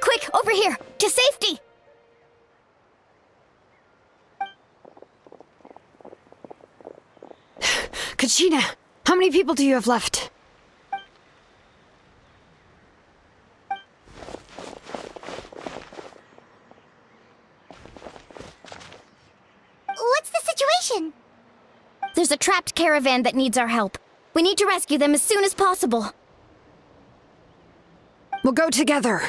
Quick, over here! To safety! Kachina, how many people do you have left? What's the situation? There's a trapped caravan that needs our help. We need to rescue them as soon as possible. We'll go together.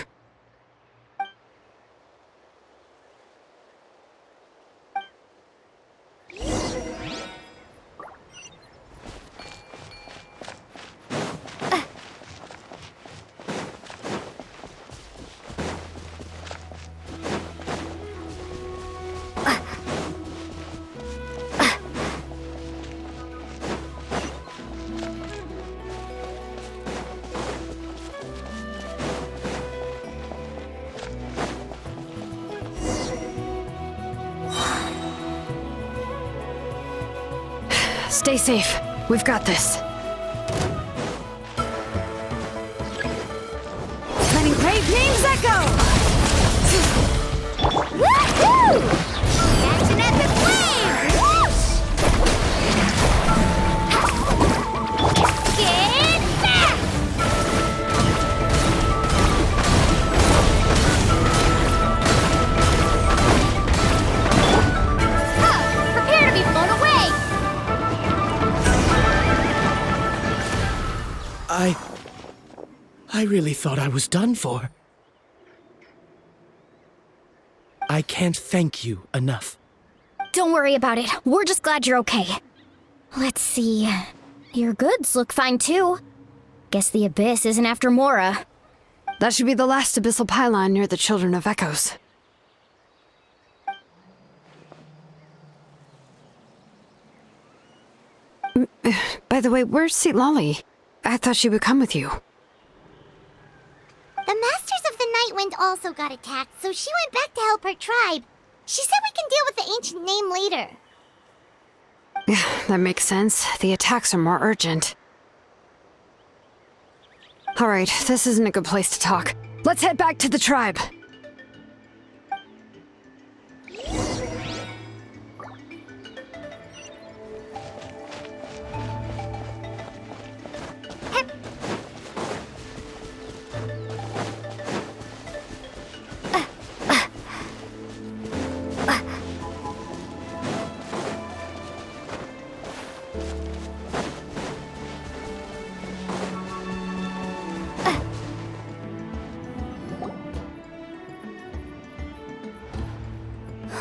Stay safe. We've got this. Letting brave names echo! Woohoo! Catch an epic wave! Get back! Prepare to be blown away! I really thought I was done for. I can't thank you enough. Don't worry about it. We're just glad you're okay. Let's see. Your goods look fine too. Guess the Abyss isn't after Mora. That should be the last abyssal pylon near the Children of Echoes. By the way, where's Lolly? I thought she would come with you. The Masters of the Night Wind also got attacked, so she went back to help her tribe. She said we can deal with the ancient name later. That makes sense. The attacks are more urgent. Alright, this isn't a good place to talk. Let's head back to the tribe.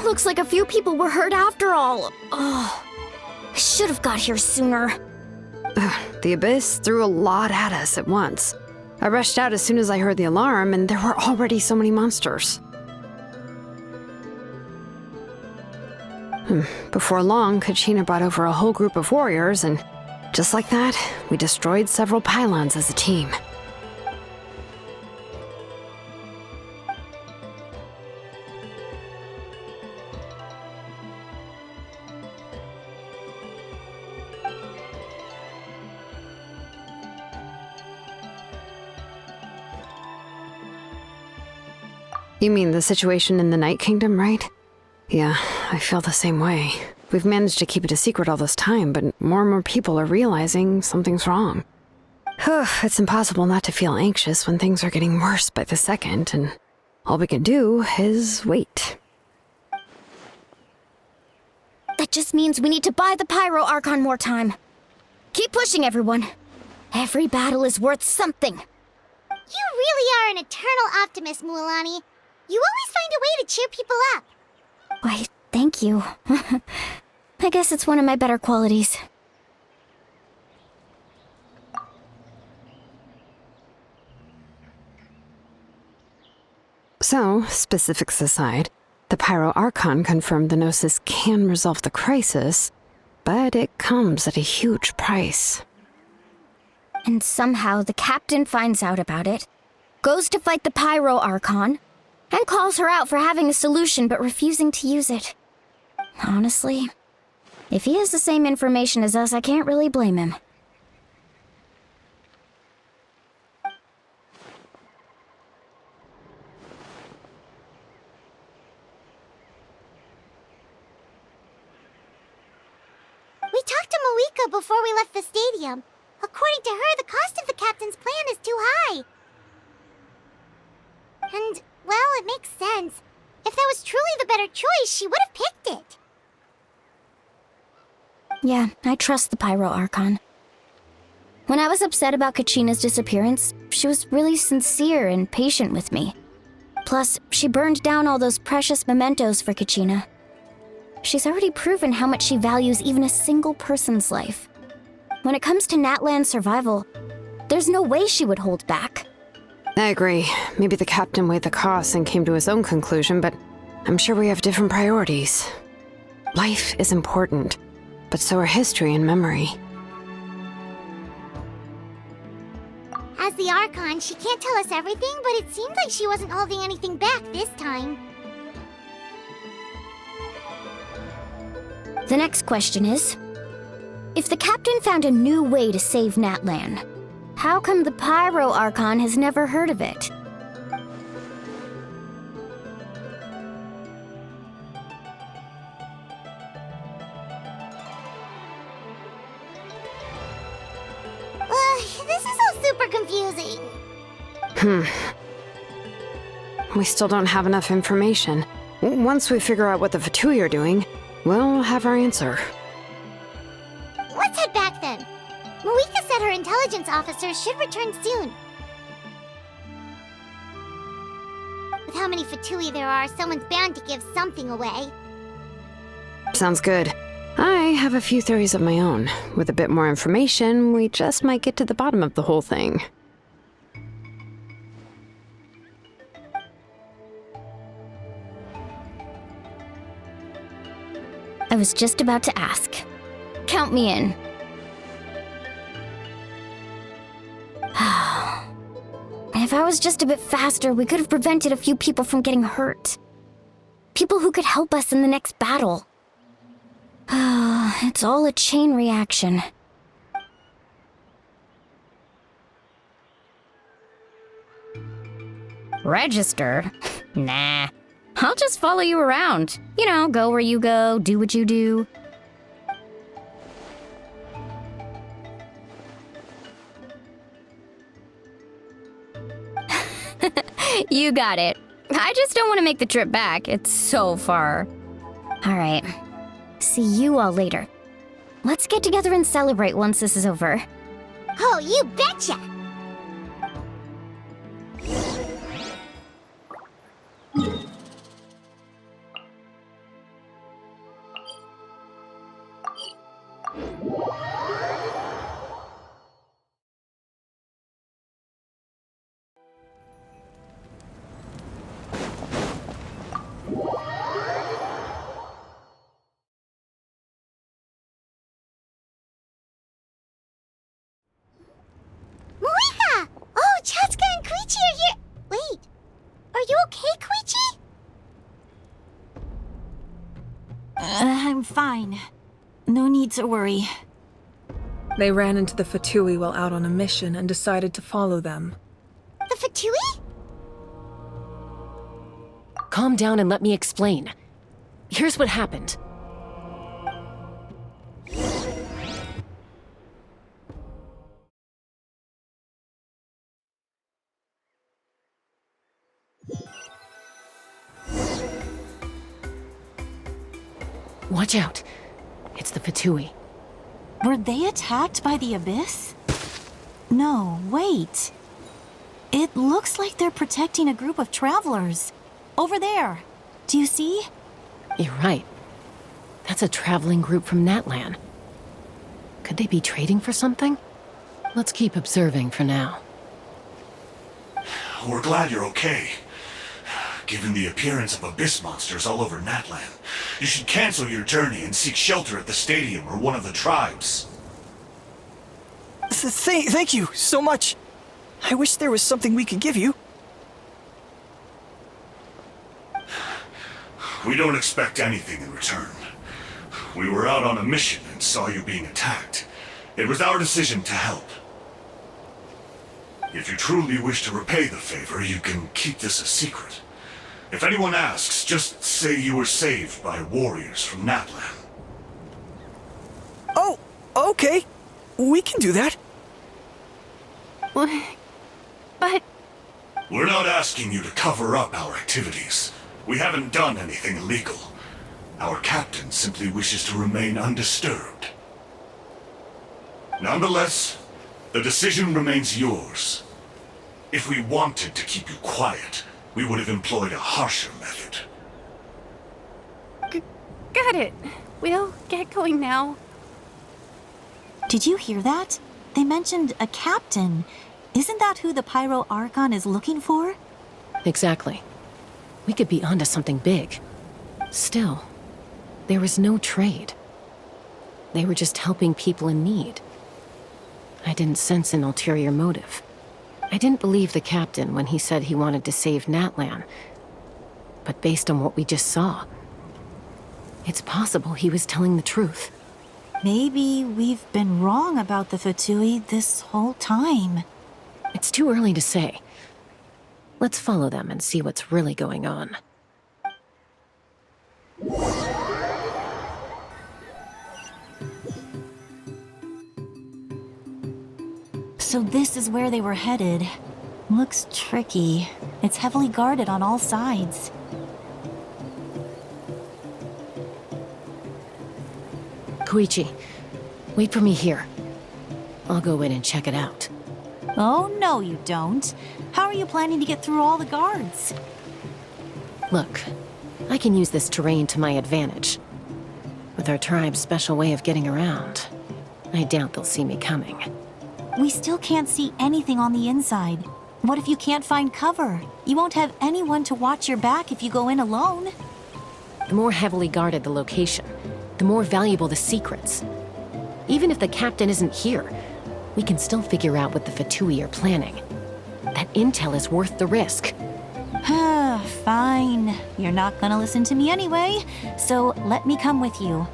Looks like a few people were hurt after all. Oh, I should have got here sooner. The Abyss threw a lot at us at once. I rushed out as soon as I heard the alarm, and there were already so many monsters. Before long, Kachina brought over a whole group of warriors, and just like that, we destroyed several pylons as a team. You mean the situation in the Night Kingdom, right? Yeah, I feel the same way. We've managed to keep it a secret all this time, but more and more people are realizing something's wrong. It's impossible not to feel anxious when things are getting worse by the second, and all we can do is wait. That just means we need to buy the Pyro Archon more time. Keep pushing, everyone. Every battle is worth something. You really are an eternal optimist, Mualani. You always find a way to cheer people up. Why, thank you. I guess it's one of my better qualities. So, specifics aside, The Pyro Archon confirmed the Gnosis can resolve the crisis, but it comes at a huge price. And somehow the captain finds out about it, goes to fight the Pyro Archon, and calls her out for having a solution but refusing to use it. Honestly, if he has the same information as us, I can't really blame him. We talked to Moika before we left the stadium. According to her, the cost of the captain's plan is too high. And, well, it makes sense. If that was truly the better choice, she would have picked it. Yeah, I trust the Pyro Archon. When I was upset about Kachina's disappearance, she was really sincere and patient with me. Plus, she burned down all those precious mementos for Kachina. She's already proven how much she values even a single person's life. When it comes to Natlan's survival, there's no way she would hold back. I agree. Maybe the captain weighed the costs and came to his own conclusion, but I'm sure we have different priorities. Life is important, but so are history and memory. As the Archon, she can't tell us everything, but it seemed like she wasn't holding anything back this time. The next question is, if the captain found a new way to save Natlan, how come the Pyro Archon has never heard of it? This is all super confusing. We still don't have enough information. Once we figure out what the Fatui are doing, we'll have our answer. Let's head back then. Moika said her intelligence officers should return soon. With how many Fatui there are, someone's bound to give something away. Sounds good. I have a few theories of my own. With a bit more information, we just might get to the bottom of the whole thing. I was just about to ask. Count me in. If I was just a bit faster, we could have prevented a few people from getting hurt. People who could help us in the next battle. It's all a chain reaction. Register? Nah. I'll just follow you around. You know, go where you go, do what you do. You got it. I just don't want to make the trip back. It's so far. All right. See you all later. Let's get together and celebrate once this is over. Oh, you betcha! Moika! Oh, Chatska and Koichi are here! Wait, are you okay, Koichi? I'm fine. No need to worry. They ran into the Fatui while out on a mission and decided to follow them. The Fatui? Calm down and let me explain. Here's what happened. Watch out. It's the Fatui. Were they attacked by the Abyss? No, wait. It looks like they're protecting a group of travelers. Over there. Do you see? You're right. That's a traveling group from Natlan. Could they be trading for something? Let's keep observing for now. We're glad you're okay. given the appearance of abyss monsters all over Natlan. You should cancel your journey and seek shelter at the stadium or one of the tribes. Thank you so much. I wish there was something we could give you. We don't expect anything in return. We were out on a mission and saw you being attacked. It was our decision to help. If you truly wish to repay the favor, you can keep this a secret. If anyone asks, just say you were saved by warriors from Natlan. Oh, okay. We can do that. But... We're not asking you to cover up our activities. We haven't done anything illegal. Our captain simply wishes to remain undisturbed. Nonetheless, the decision remains yours. If we wanted to keep you quiet, we would have employed a harsher method. Got it. We'll get going now. Did you hear that? They mentioned a captain. Isn't that who the Pyro Archon is looking for? Exactly. We could be onto something big. Still, there was no trade. They were just helping people in need. I didn't sense an ulterior motive. I didn't believe the captain when he said he wanted to save Natlan. But based on what we just saw, it's possible he was telling the truth. Maybe we've been wrong about the Fatui this whole time. It's too early to say. Let's follow them and see what's really going on. So this is where they were headed. Looks tricky. It's heavily guarded on all sides. Koichi, wait for me here. I'll go in and check it out. Oh, no you don't. How are you planning to get through all the guards? Look, I can use this terrain to my advantage. With our tribe's special way of getting around, I doubt they'll see me coming. We still can't see anything on the inside. What if you can't find cover? You won't have anyone to watch your back if you go in alone. The more heavily guarded the location, the more valuable the secrets. Even if the captain isn't here, we can still figure out what the Fatui are planning. That intel is worth the risk. Fine. You're not gonna listen to me anyway, so let me come with you.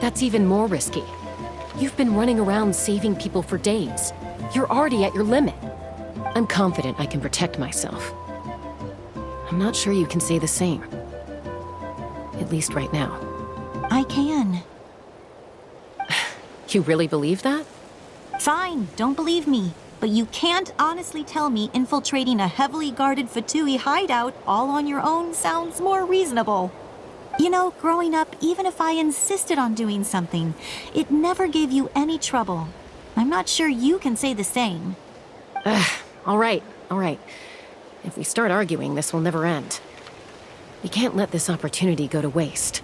That's even more risky. You've been running around saving people for days. You're already at your limit. I'm confident I can protect myself. I'm not sure you can say the same. At least right now. I can. You really believe that? Fine, don't believe me. But you can't honestly tell me infiltrating a heavily guarded Fatui hideout all on your own sounds more reasonable. You know, growing up, even if I insisted on doing something, it never gave you any trouble. I'm not sure you can say the same. All right. If we start arguing, this will never end. We can't let this opportunity go to waste.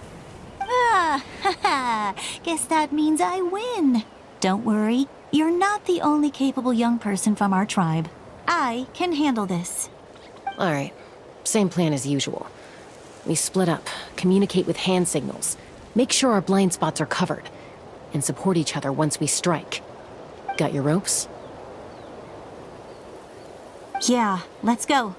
Guess that means I win. Don't worry, you're not the only capable young person from our tribe. I can handle this. All right, same plan as usual. We split up, communicate with hand signals, make sure our blind spots are covered, and support each other once we strike. Got your ropes? Yeah, let's go.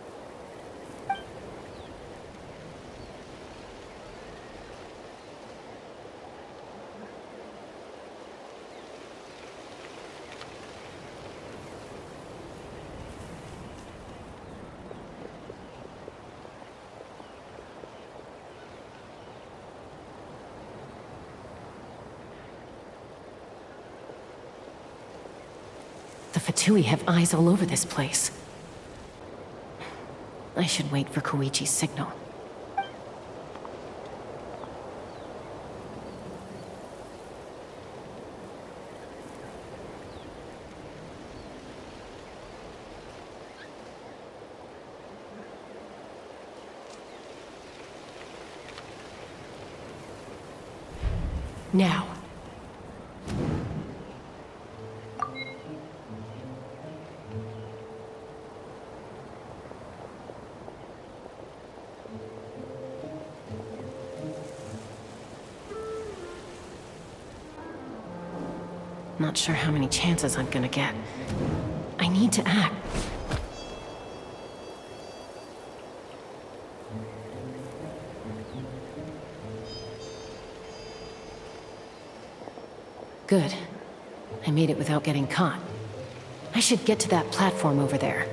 The Fatui have eyes all over this place. I should wait for Koichi's signal. Now. Not sure how many chances I'm gonna get. I need to act. Good. I made it without getting caught. I should get to that platform over there.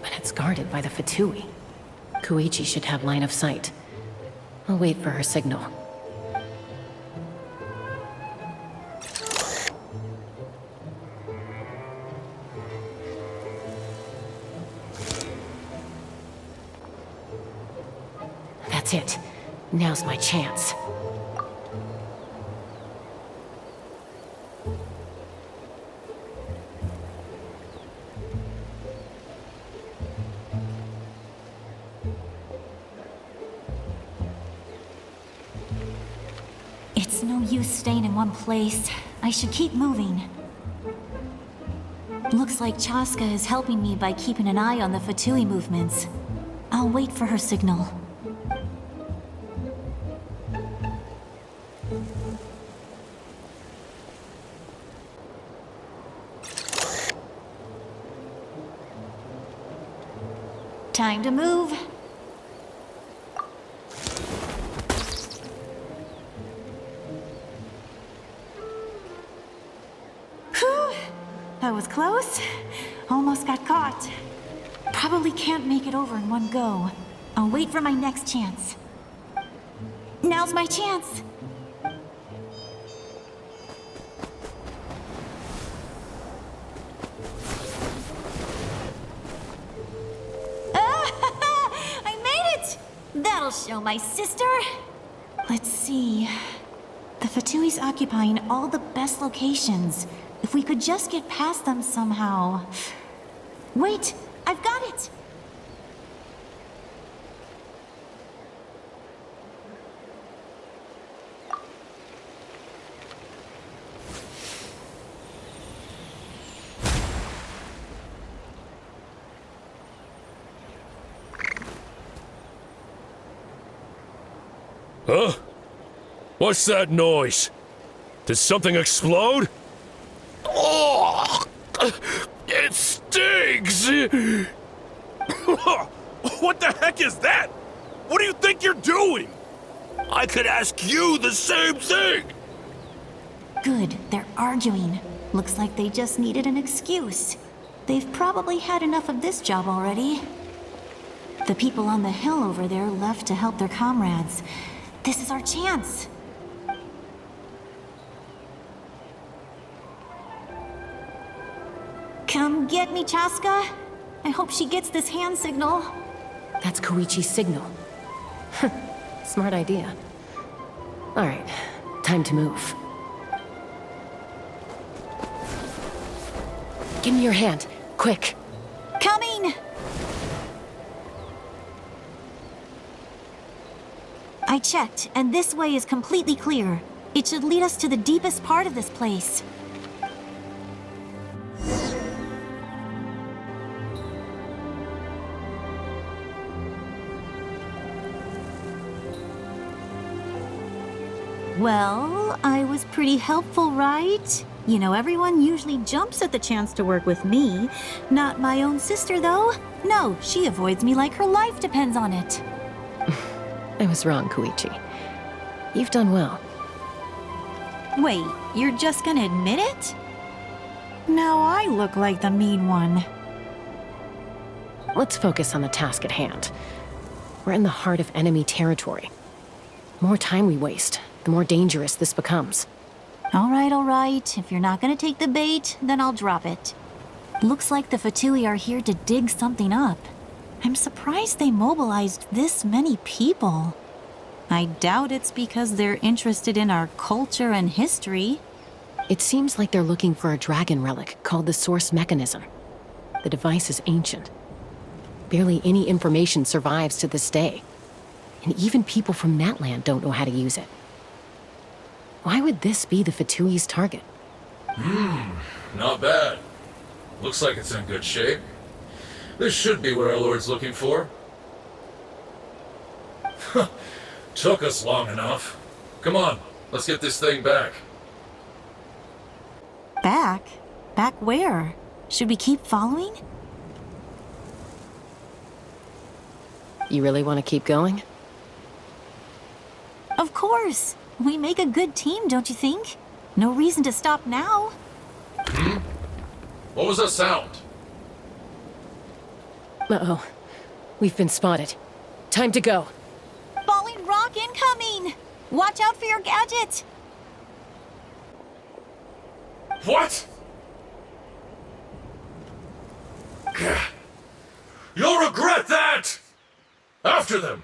But it's guarded by the Fatui. Koichi should have line of sight. I'll wait for her signal. That's it. Now's my chance. It's no use staying in one place. I should keep moving. Looks like Chaska is helping me by keeping an eye on the Fatui movements. I'll wait for her signal. Time to move. Whew. That was close. Almost got caught. Probably can't make it over in one go. I'll wait for my next chance. Now's my chance. I made it! That'll show my sister. Let's see. The Fatui's occupying all the best locations. If we could just get past them somehow. Wait, I've got it! Huh? What's that noise? Did something explode? Oh! It stings! What the heck is that? What do you think you're doing? I could ask you the same thing! Good, they're arguing. Looks like they just needed an excuse. They've probably had enough of this job already. The people on the hill over there left to help their comrades. This is our chance. Come get me, Chaska. I hope she gets this hand signal. That's Koichi's signal. Smart idea. Alright, time to move. Give me your hand, quick. Coming! I checked, and this way is completely clear. It should lead us to the deepest part of this place. Well, I was pretty helpful, right? You know, everyone usually jumps at the chance to work with me. Not my own sister, though. No, she avoids me like her life depends on it. I was wrong, Koichi. You've done well. Wait, you're just gonna admit it? Now I look like the mean one. Let's focus on the task at hand. We're in the heart of enemy territory. The more time we waste, the more dangerous this becomes. All right. If you're not gonna take the bait, then I'll drop it. Looks like the Fatui are here to dig something up. I'm surprised they mobilized this many people. I doubt it's because they're interested in our culture and history. It seems like they're looking for a dragon relic called the Source Mechanism. The device is ancient. Barely any information survives to this day. And even people from Natlan don't know how to use it. Why would this be the Fatui's target? Not bad. Looks like it's in good shape. This should be what our Lord's looking for. Took us long enough. Come on, let's get this thing back. Back? Back where? Should we keep following? You really want to keep going? Of course! We make a good team, don't you think? No reason to stop now. What was that sound? Uh-oh. We've been spotted. Time to go. Falling rock incoming! Watch out for your gadget! What? You'll regret that! After them!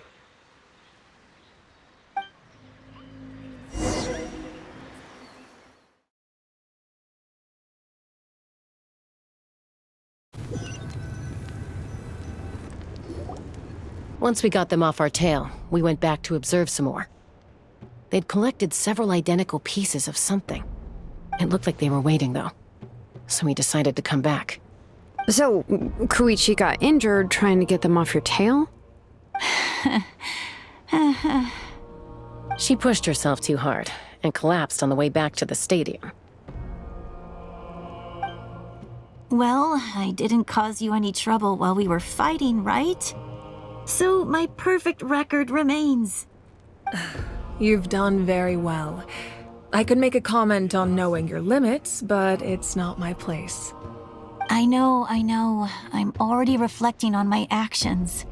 Once we got them off our tail, we went back to observe some more. They'd collected several identical pieces of something. It looked like they were waiting, though. So we decided to come back. So, Koichi got injured trying to get them off your tail? She pushed herself too hard and collapsed on the way back to the stadium. Well, I didn't cause you any trouble while we were fighting, right? So my perfect record remains. You've done very well. I could make a comment on knowing your limits, but it's not my place. I know. I'm already reflecting on my actions.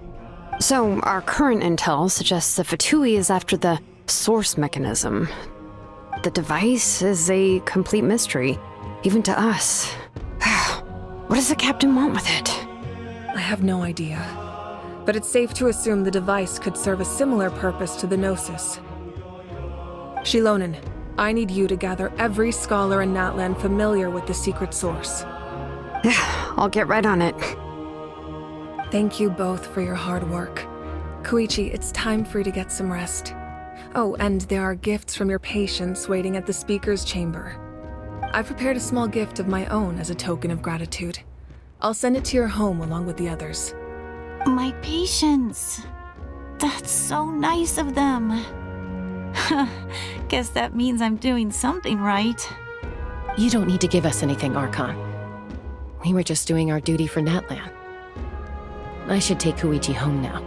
So, our current intel suggests the Fatui is after the source mechanism. The device is a complete mystery, even to us. What does the captain want with it? I have no idea. But it's safe to assume the device could serve a similar purpose to the Gnosis. Shilonen, I need you to gather every scholar in Natlan familiar with the secret source. I'll get right on it. Thank you both for your hard work. Koichi, it's time for you to get some rest. Oh, and there are gifts from your patients waiting at the speaker's chamber. I've prepared a small gift of my own as a token of gratitude. I'll send it to your home along with the others. My patience. That's so nice of them. Guess that means I'm doing something right. You don't need to give us anything, Archon. We were just doing our duty for Natlan. I should take Koichi home now.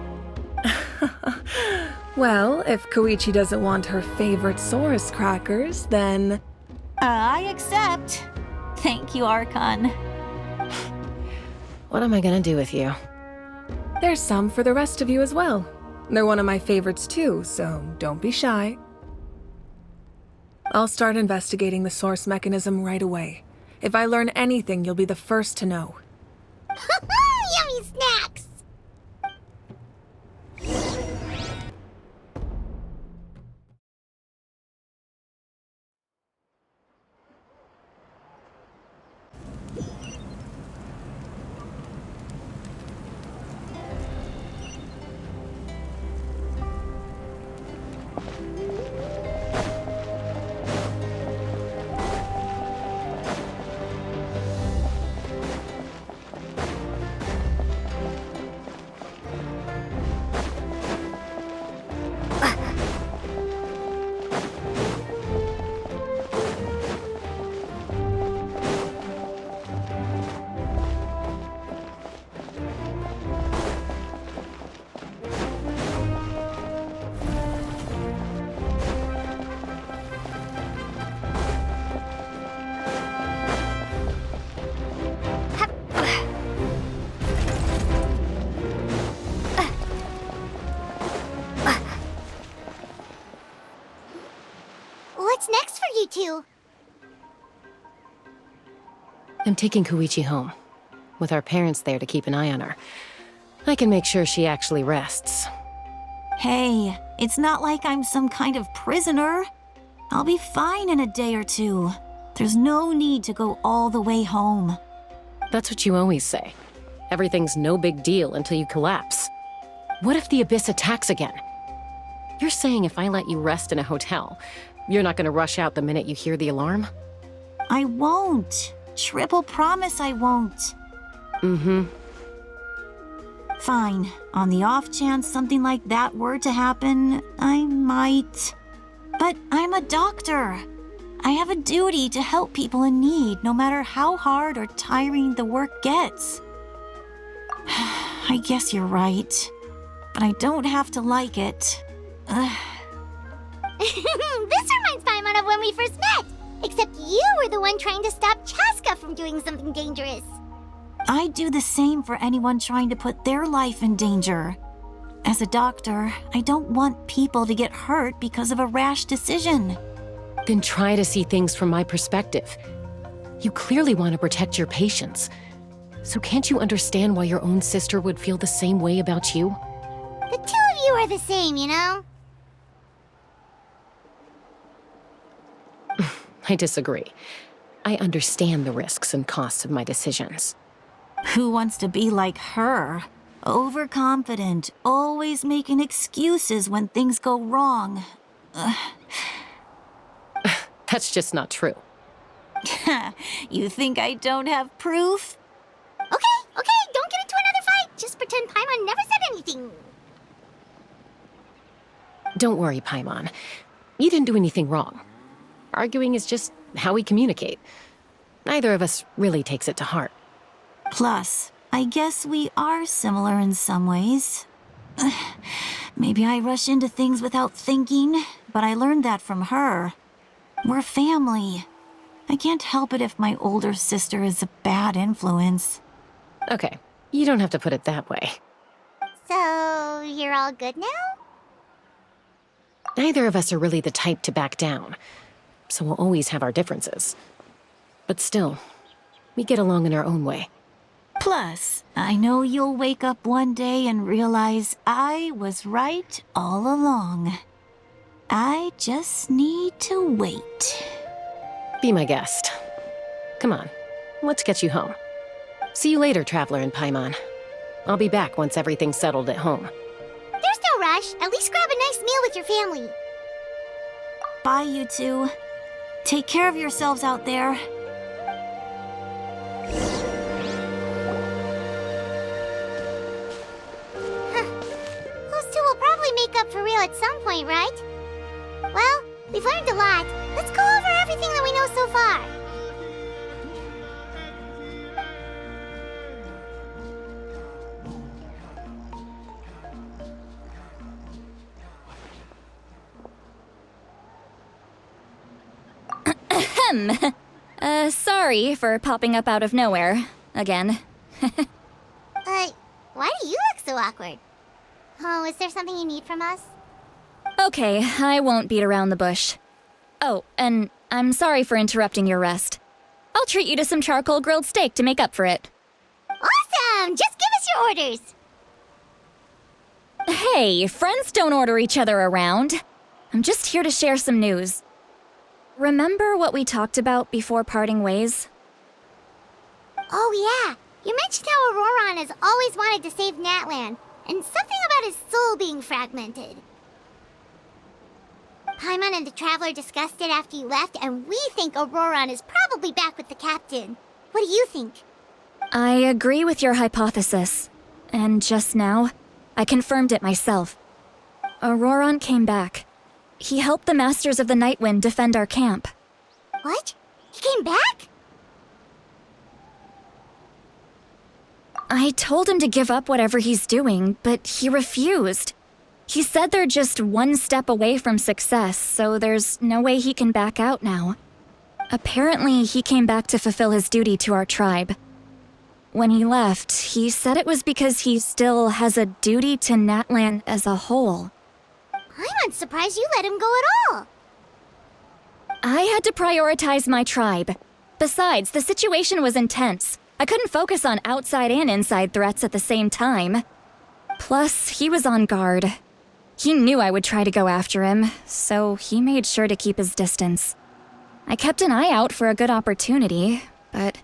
Well, if Koichi doesn't want her favorite Saurus crackers, then... I accept. Thank you, Archon. What am I gonna do with you? There's some for the rest of you as well. They're one of my favorites too, so don't be shy. I'll start investigating the source mechanism right away. If I learn anything, you'll be the first to know. Yummy snacks! What's next for you two? I'm taking Koichi home. With our parents there to keep an eye on her, I can make sure she actually rests. Hey, it's not like I'm some kind of prisoner. I'll be fine in a day or two. There's no need to go all the way home. That's what you always say. Everything's no big deal until you collapse. What if the Abyss attacks again? You're saying if I let you rest in a hotel, you're not gonna rush out the minute you hear the alarm? I won't. Triple promise I won't. Mm-hmm. Fine. On the off chance something like that were to happen, I might. But I'm a doctor. I have a duty to help people in need, no matter how hard or tiring the work gets. I guess you're right, but I don't have to like it. This reminds Paimon of when we first met. Except you were the one trying to stop Chaska from doing something dangerous. I'd do the same for anyone trying to put their life in danger. As a doctor, I don't want people to get hurt because of a rash decision. Then try to see things from my perspective. You clearly want to protect your patients. So can't you understand why your own sister would feel the same way about you? The two of you are the same, you know? I disagree. I understand the risks and costs of my decisions. Who wants to be like her? Overconfident, always making excuses when things go wrong. That's just not true. You think I don't have proof? Okay, don't get into another fight. Just pretend Paimon never said anything. Don't worry, Paimon. You didn't do anything wrong. Arguing is just how we communicate. Neither of us really takes it to heart. Plus, I guess we are similar in some ways. Maybe I rush into things without thinking, but I learned that from her. We're family. I can't help it if my older sister is a bad influence. Okay, you don't have to put it that way. So, you're all good now? Neither of us are really the type to back down, so we'll always have our differences. But still, we get along in our own way. Plus, I know you'll wake up one day and realize I was right all along. I just need to wait. Be my guest. Come on, let's get you home. See you later, Traveler and Paimon. I'll be back once everything's settled at home. There's no rush. At least grab a nice meal with your family. Bye, you two. Take care of yourselves out there. Those two will probably make up for real at some point, right? Well, we've learned a lot. Let's go over everything that we know so far. Sorry for popping up out of nowhere. Again. Why do you look so awkward? Oh, is there something you need from us? Okay, I won't beat around the bush. Oh, and I'm sorry for interrupting your rest. I'll treat you to some charcoal grilled steak to make up for it. Awesome! Just give us your orders! Hey, friends don't order each other around. I'm just here to share some news. Remember what we talked about before parting ways? Oh yeah, you mentioned how Auroron has always wanted to save Natlan, and something about his soul being fragmented. Paimon and the Traveler discussed it after you left, and we think Auroron is probably back with the Captain. What do you think? I agree with your hypothesis. And just now, I confirmed it myself. Auroron came back. He helped the Masters of the Nightwind defend our camp. What? He came back? I told him to give up whatever he's doing, but he refused. He said they're just one step away from success, so there's no way he can back out now. Apparently, he came back to fulfill his duty to our tribe. When he left, he said it was because he still has a duty to Natlan as a whole. I'm surprised you let him go at all. I had to prioritize my tribe. Besides, the situation was intense. I couldn't focus on outside and inside threats at the same time. Plus, he was on guard. He knew I would try to go after him, so he made sure to keep his distance. I kept an eye out for a good opportunity, but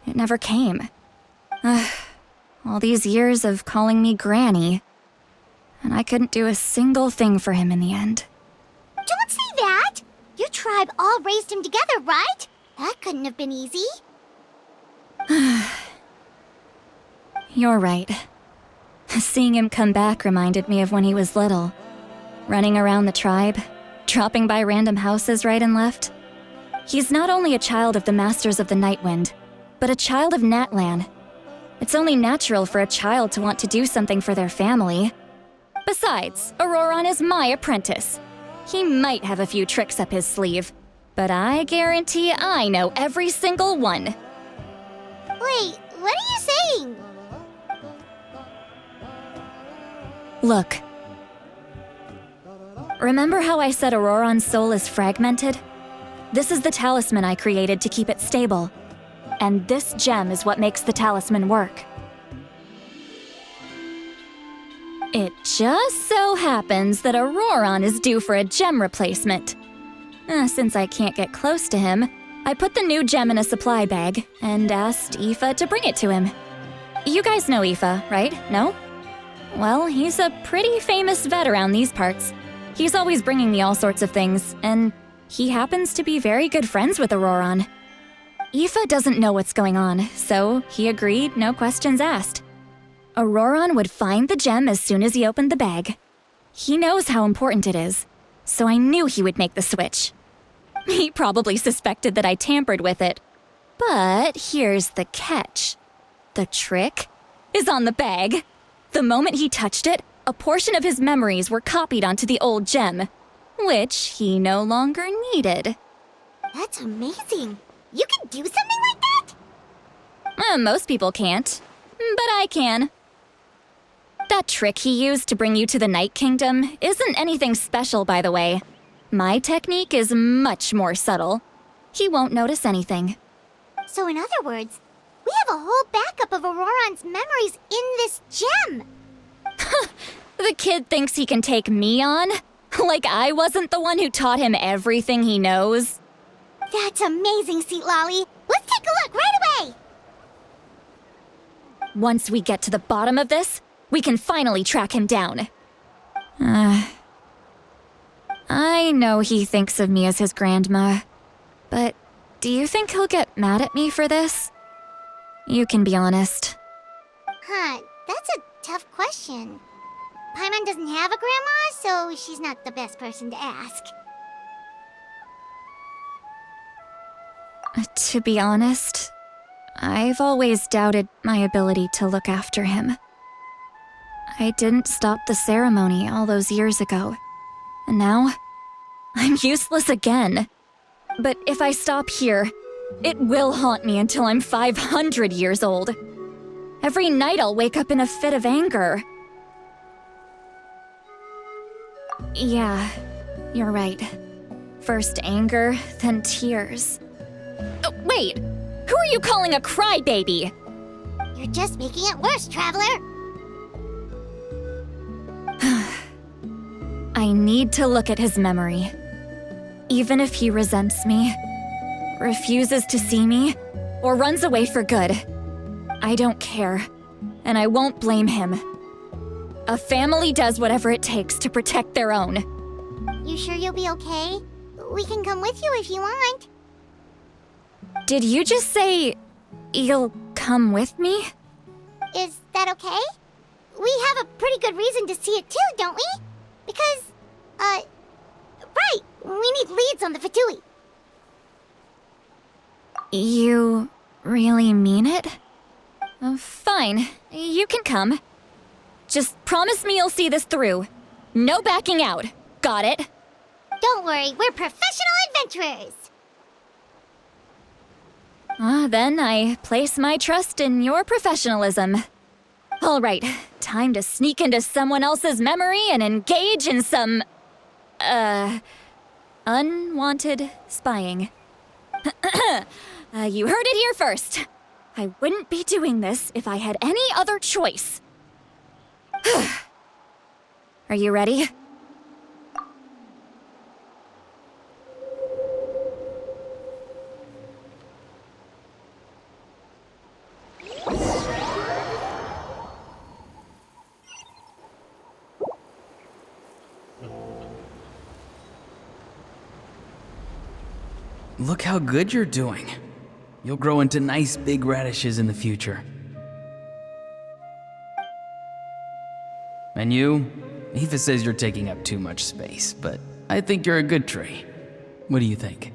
it never came. All these years of calling me Granny, and I couldn't do a single thing for him in the end. Don't say that! Your tribe all raised him together, right? That couldn't have been easy. You're right. Seeing him come back reminded me of when he was little. Running around the tribe, dropping by random houses right and left. He's not only a child of the Masters of the Nightwind, but a child of Natlan. It's only natural for a child to want to do something for their family. Besides, Auroron is my apprentice. He might have a few tricks up his sleeve, but I guarantee I know every single one. Wait, what are you saying? Look. Remember how I said Auroron's soul is fragmented? This is the talisman I created to keep it stable. And this gem is what makes the talisman work. It just so happens that Auroron is due for a gem replacement. Since I can't get close to him, I put the new gem in a supply bag and asked Aoife to bring it to him. You guys know Aoife, right? No? Well, he's a pretty famous vet around these parts. He's always bringing me all sorts of things, and he happens to be very good friends with Auroron. Aoife doesn't know what's going on, so he agreed, no questions asked. Auroron would find the gem as soon as he opened the bag. He knows how important it is, so I knew he would make the switch. He probably suspected that I tampered with it. But here's the catch. The trick is on the bag. The moment he touched it, a portion of his memories were copied onto the old gem, which he no longer needed. That's amazing. You can do something like that? Most people can't, but I can. That trick he used to bring you to the Night Kingdom isn't anything special, by the way. My technique is much more subtle. He won't notice anything. So in other words, we have a whole backup of Auroron's memories in this gem. The kid thinks he can take me on? Like I wasn't the one who taught him everything he knows? That's amazing, Seat Lolly. Let's take a look right away. Once we get to the bottom of this, we can finally track him down. I know he thinks of me as his grandma, but do you think he'll get mad at me for this? You can be honest. That's a tough question. Paimon doesn't have a grandma, so she's not the best person to ask. To be honest, I've always doubted my ability to look after him. I didn't stop the ceremony all those years ago, and now I'm useless again. But if I stop here, it will haunt me until I'm 500 years old. Every night I'll wake up in a fit of anger. Yeah, you're right. First anger, then tears. Oh, wait! Who are you calling a crybaby? You're just making it worse, Traveler. I need to look at his memory. Even if he resents me, refuses to see me, or runs away for good, I don't care, and I won't blame him. A family does whatever it takes to protect their own. You sure you'll be okay? We can come with you if you want. Did you just say you'll come with me? Is that okay? We have a pretty good reason to see it too, don't we? Because, right, we need leads on the Fatui. You really mean it? Fine, you can come. Just promise me you'll see this through. No backing out. Got it? Don't worry, we're professional adventurers. Then I place my trust in your professionalism. All right, time to sneak into someone else's memory and engage in some, unwanted spying. You heard it here first. I wouldn't be doing this if I had any other choice. Are you ready? Look how good you're doing. You'll grow into nice big radishes in the future. And you? Aoife says you're taking up too much space, but I think you're a good tree. What do you think?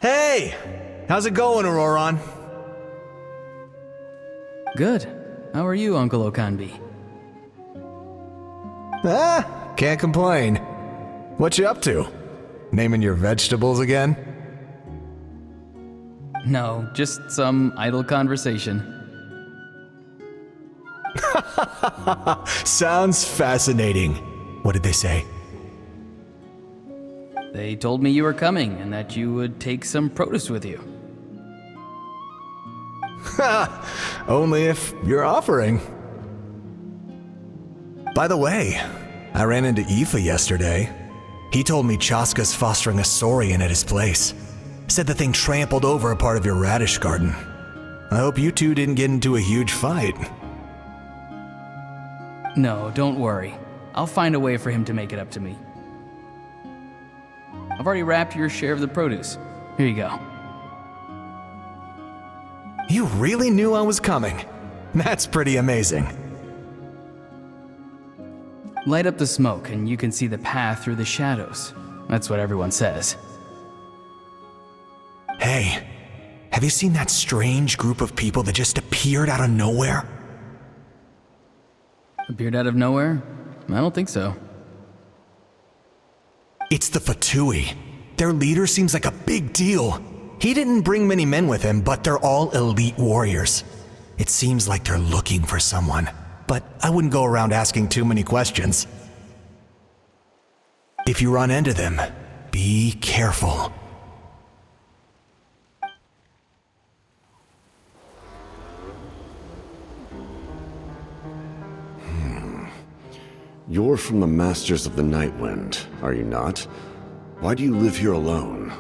Hey! How's it going, Auroron? Good. How are you, Uncle Okanbi? Can't complain. What you up to? Naming your vegetables again? No, just some idle conversation. Sounds fascinating. What did they say? They told me you were coming and that you would take some produce with you. Only if you're offering. By the way, I ran into Aoife yesterday. He told me Chaska's fostering a saurian at his place. Said the thing trampled over a part of your radish garden. I hope you two didn't get into a huge fight. No, don't worry. I'll find a way for him to make it up to me. I've already wrapped your share of the produce. Here you go. You really knew I was coming. That's pretty amazing. Light up the smoke and you can see the path through the shadows. That's what everyone says. Hey, have you seen that strange group of people that just appeared out of nowhere? Appeared out of nowhere? I don't think so. It's the Fatui. Their leader seems like a big deal. He didn't bring many men with him, but they're all elite warriors. It seems like they're looking for someone, but I wouldn't go around asking too many questions. If you run into them, be careful. You're from the Masters of the Nightwind, are you not? Why do you live here alone?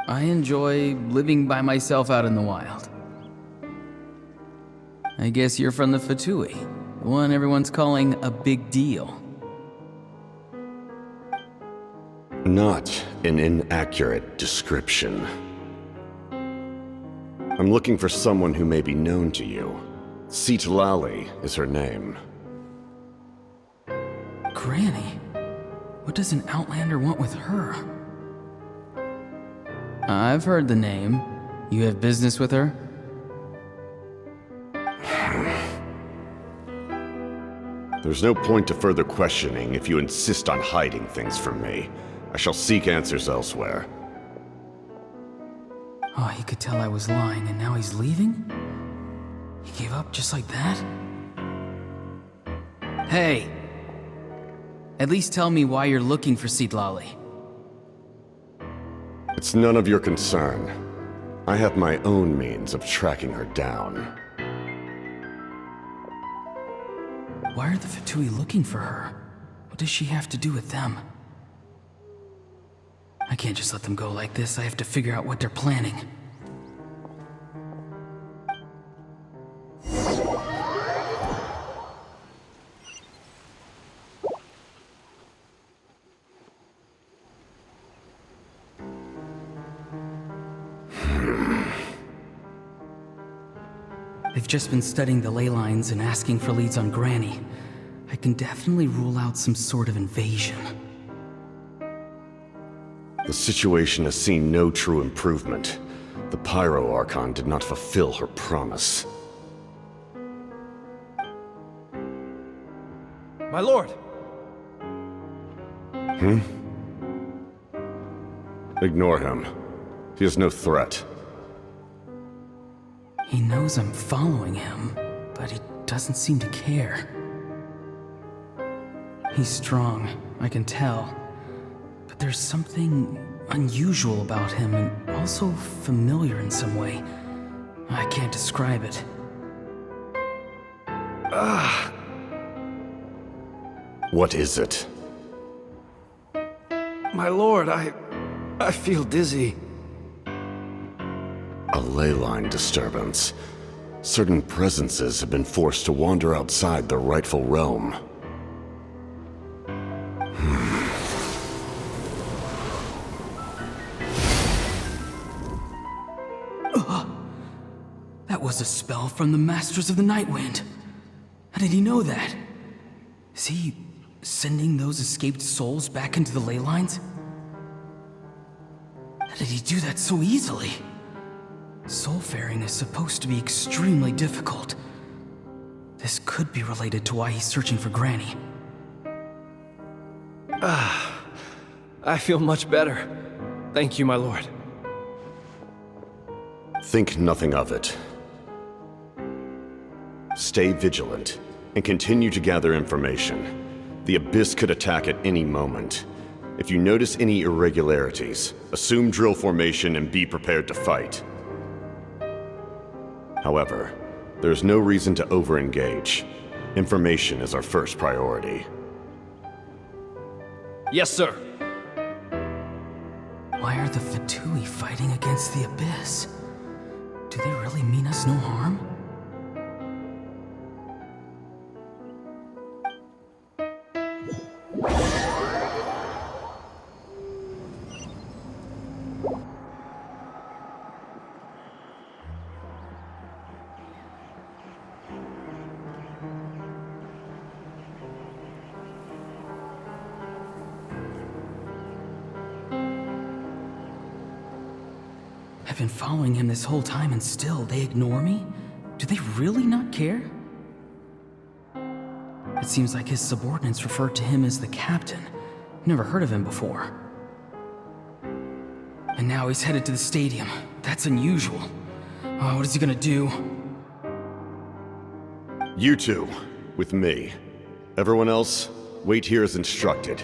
I enjoy living by myself out in the wild. I guess you're from the Fatui, the one everyone's calling a big deal. Not an inaccurate description. I'm looking for someone who may be known to you. Citlali is her name. Granny? What does an Outlander want with her? I've heard the name. You have business with her? There's no point to further questioning if you insist on hiding things from me. I shall seek answers elsewhere. Oh, he could tell I was lying and now he's leaving? He gave up just like that? Hey! At least tell me why you're looking for Citlali. It's none of your concern. I have my own means of tracking her down. Why are the Fatui looking for her? What does she have to do with them? I can't just let them go like this. I have to figure out what they're planning. They've just been studying the ley lines and asking for leads on Granny. I can definitely rule out some sort of invasion. The situation has seen no true improvement. The Pyro Archon did not fulfill her promise. My lord! Ignore him. He is no threat. He knows I'm following him, but he doesn't seem to care. He's strong, I can tell. But there's something unusual about him and also familiar in some way. I can't describe it. What is it? My lord, I feel dizzy. A ley line disturbance. Certain presences have been forced to wander outside their rightful realm. That was a spell from the Masters of the Nightwind. How did he know that? Is he sending those escaped souls back into the ley lines? How did he do that so easily? Soulfaring is supposed to be extremely difficult. This could be related to why he's searching for Granny. I feel much better. Thank you, my lord. Think nothing of it. Stay vigilant, and continue to gather information. The Abyss could attack at any moment. If you notice any irregularities, assume drill formation and be prepared to fight. However, there's no reason to over-engage. Information is our first priority. Yes, sir. Why are the Fatui fighting against the Abyss? Do they really mean us no harm? I've been following him this whole time and still they ignore me? Do they really not care? It seems like his subordinates referred to him as the captain. Never heard of him before. And now he's headed to the stadium. That's unusual. Oh, what is he gonna do? You two, with me. Everyone else, wait here as instructed.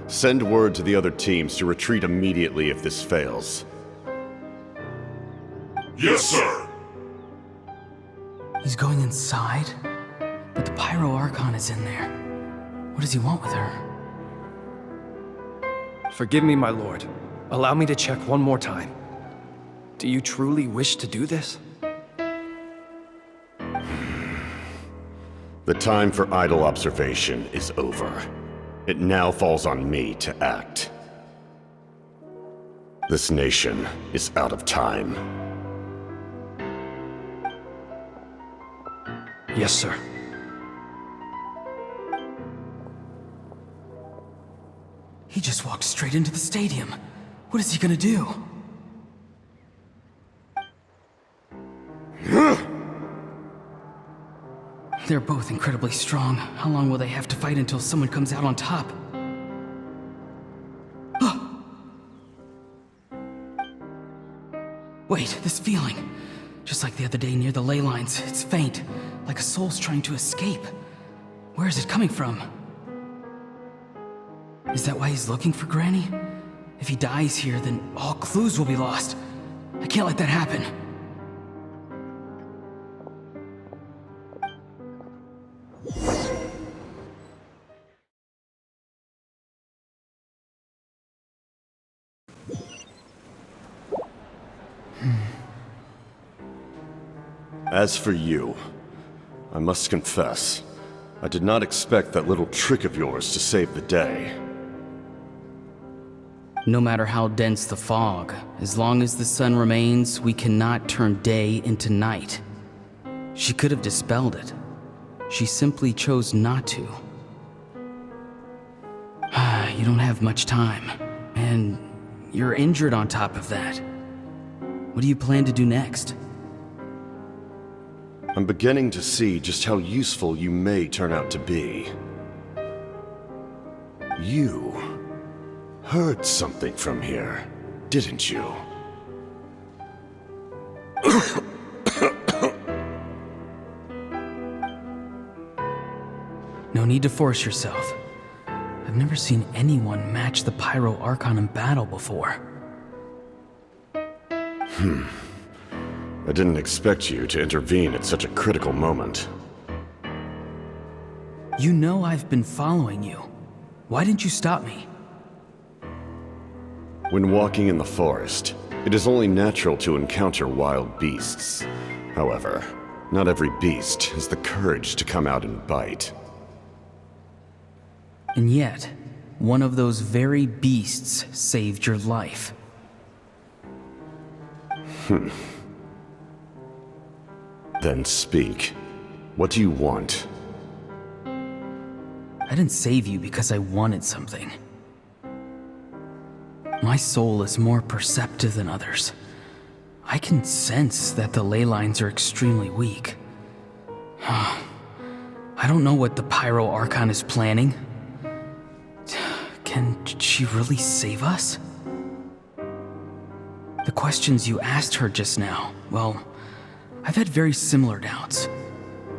Send word to the other teams to retreat immediately if this fails. Yes, sir! He's going inside? But the Pyro Archon is in there. What does he want with her? Forgive me, my lord. Allow me to check one more time. Do you truly wish to do this? The time for idle observation is over. It now falls on me to act. This nation is out of time. Yes, sir. He just walked straight into the stadium. What is he gonna do? They're both incredibly strong. How long will they have to fight until someone comes out on top? Wait, this feeling. Just like the other day near the ley lines, it's faint, like a soul's trying to escape. Where is it coming from? Is that why he's looking for Granny? If he dies here, then all clues will be lost. I can't let that happen. As for you, I must confess, I did not expect that little trick of yours to save the day. No matter how dense the fog, as long as the sun remains, we cannot turn day into night. She could have dispelled it. She simply chose not to. You don't have much time, and you're injured on top of that. What do you plan to do next? I'm beginning to see just how useful you may turn out to be. You heard something from here, didn't you? No need to force yourself. I've never seen anyone match the Pyro Archon in battle before. I didn't expect you to intervene at such a critical moment. You know I've been following you. Why didn't you stop me? When walking in the forest, it is only natural to encounter wild beasts. However, not every beast has the courage to come out and bite. And yet, one of those very beasts saved your life. Then speak. What do you want? I didn't save you because I wanted something. My soul is more perceptive than others. I can sense that the ley lines are extremely weak. I don't know what the Pyro Archon is planning. Can she really save us? The questions you asked her just now, well, I've had very similar doubts.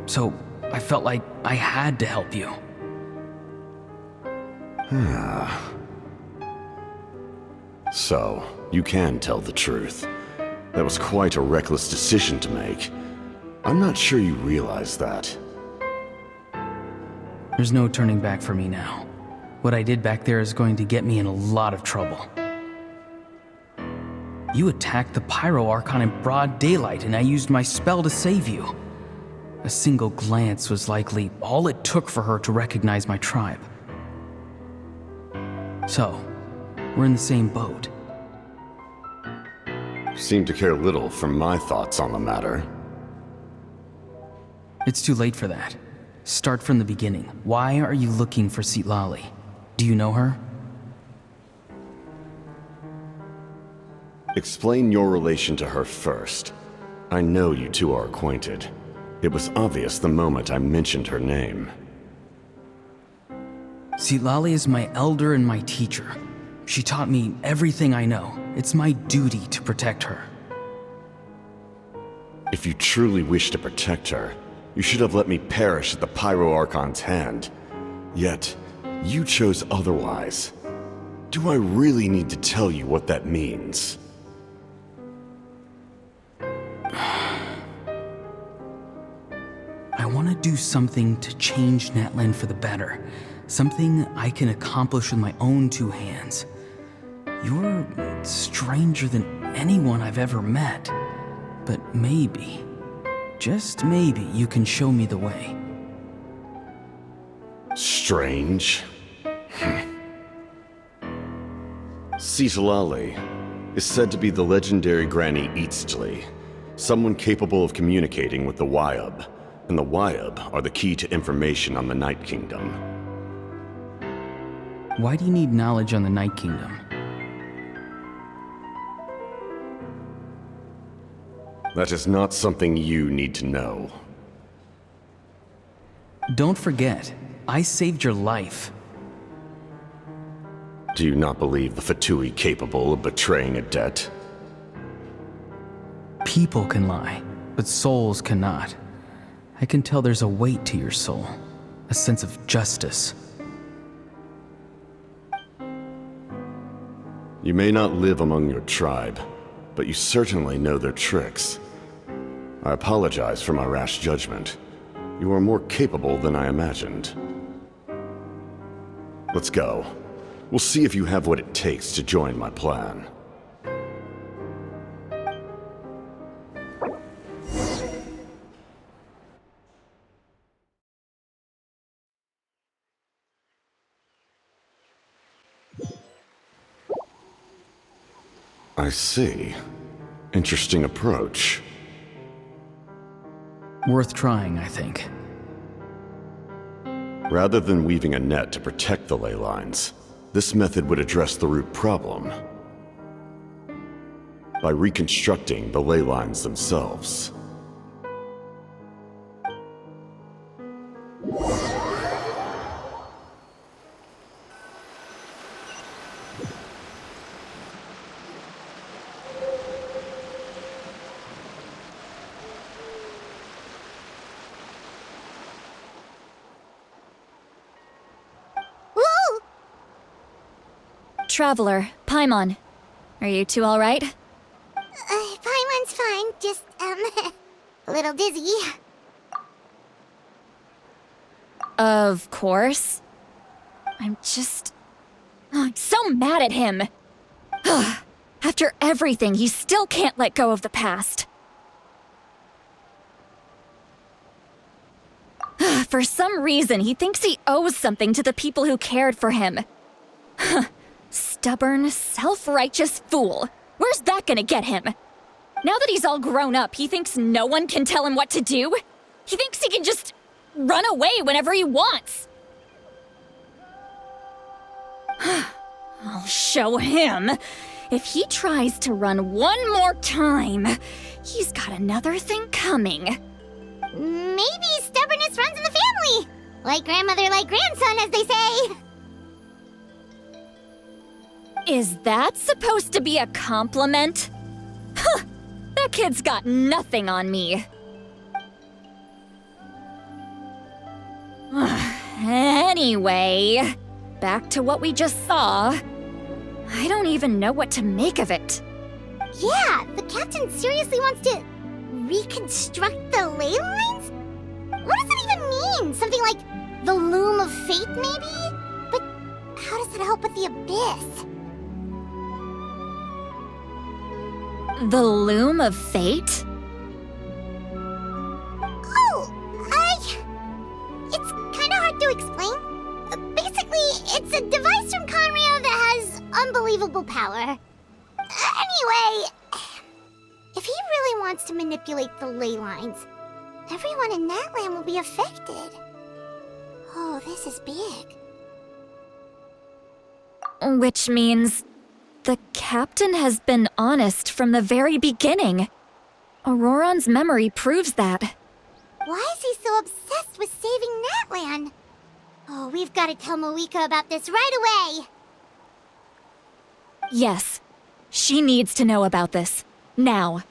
So I felt like I had to help you. So, you can tell the truth. That was quite a reckless decision to make. I'm not sure you realize that. There's no turning back for me now. What I did back there is going to get me in a lot of trouble. You attacked the Pyro Archon in broad daylight, and I used my spell to save you. A single glance was likely all it took for her to recognize my tribe. So, we're in the same boat. Seem to care little for my thoughts on the matter. It's too late for that. Start from the beginning. Why are you looking for Citlali? Do you know her? Explain your relation to her first. I know you two are acquainted. It was obvious the moment I mentioned her name. Citlali is my elder and my teacher. She taught me everything I know. It's my duty to protect her. If you truly wish to protect her, you should have let me perish at the Pyro Archon's hand. Yet, you chose otherwise. Do I really need to tell you what that means? I want to do something to change Natlan for the better. Something I can accomplish with my own two hands. You're stranger than anyone I've ever met. But maybe, just maybe, you can show me the way. Strange? Citlali is said to be the legendary Granny Eastly, someone capable of communicating with the Wyub, and the Wyub are the key to information on the Night Kingdom. Why do you need knowledge on the Night Kingdom? That is not something you need to know. Don't forget, I saved your life. Do you not believe the Fatui capable of betraying a debt? People can lie, but souls cannot. I can tell there's a weight to your soul, a sense of justice. You may not live among your tribe, but you certainly know their tricks. I apologize for my rash judgment. You are more capable than I imagined. Let's go. We'll see if you have what it takes to join my plan. I see. Interesting approach. Worth trying, I think. Rather than weaving a net to protect the ley lines, this method would address the root problem by reconstructing the ley lines themselves. Traveler, Paimon. Are you two alright? Paimon's fine, just, a little dizzy. Of course. I'm so mad at him. After everything, he still can't let go of the past. For some reason, he thinks he owes something to the people who cared for him. Stubborn, self-righteous fool. Where's that gonna get him? Now that he's all grown up, he thinks no one can tell him what to do? He thinks he can just run away whenever he wants. Oh, show him. If he tries to run one more time, he's got another thing coming. Maybe stubbornness runs in the family. Like grandmother, like grandson, as they say. Is that supposed to be a compliment? Huh! That kid's got nothing on me. Anyway, back to what we just saw. I don't even know what to make of it. Yeah, the captain seriously wants to reconstruct the ley lines? What does that even mean? Something like the loom of fate, maybe? But how does that help with the abyss? The loom of fate? It's kinda hard to explain. Basically, it's a device from Conrio that has unbelievable power. Anyway, if he really wants to manipulate the ley lines, everyone in Natlan will be affected. Oh, this is big. Which means the captain has been honest from the very beginning. Auroron's memory proves that. Why is he so obsessed with saving Natlan? Oh, we've got to tell Moeka about this right away. Yes, she needs to know about this. Now.